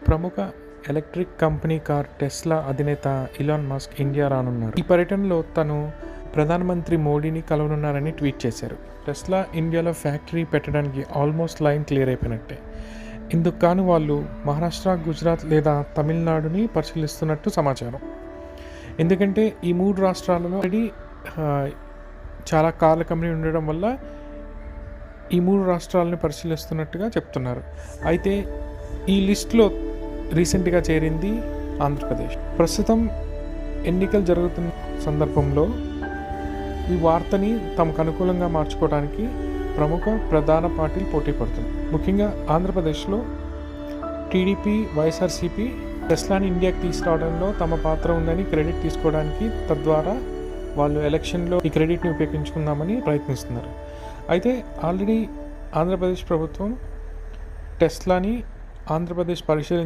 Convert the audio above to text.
ప్రముఖ electric company car Tesla అధినేత Elon Musk India రానున్నారు. ఈ పర్యటనలో తను ప్రధానమంత్రి మోడీని కలవనున్నారని ట్వీట్ చేశారు. టెస్లా ఇండియాలో ఫ్యాక్టరీ పెట్టడానికి ఆల్మోస్ట్ లైన్ క్లియర్ అయిపోయినట్టే. ఇందుకు కాను వాళ్ళు మహారాష్ట్ర, గుజరాత్ లేదా తమిళనాడుని పరిశీలిస్తున్నట్టు సమాచారం. ఎందుకంటే ఈ 3 రాష్ట్రాలలో చాలా కార్ల కంపెనీ ఉండడం వల్ల ఈ 3 రాష్ట్రాలను పరిశీలిస్తున్నట్టుగా చెప్తున్నారు. అయితే ఈ లిస్టులో రీసెంట్గా చేరింది ఆంధ్రప్రదేశ్. ప్రస్తుతం ఎన్నికలు జరుగుతున్న సందర్భంలో ఈ వార్తని తమకు అనుకూలంగా మార్చుకోవడానికి ప్రముఖ ప్రధాన పార్టీలు పోటీ పడుతున్నాయి. ముఖ్యంగా ఆంధ్రప్రదేశ్లో టీడీపీ, వైఎస్ఆర్సీపీ టెస్లాని ఇండియాకి తీసుకురావడంలో తమ పాత్ర ఉందని క్రెడిట్ తీసుకోవడానికి, తద్వారా వాళ్ళు ఎలక్షన్లో ఈ క్రెడిట్ని ఉపయోగించుకుందామని ప్రయత్నిస్తున్నారు. అయితే ఆల్రెడీ ఆంధ్రప్రదేశ్ ప్రభుత్వం టెస్లాని ఆంధ్రప్రదేశ్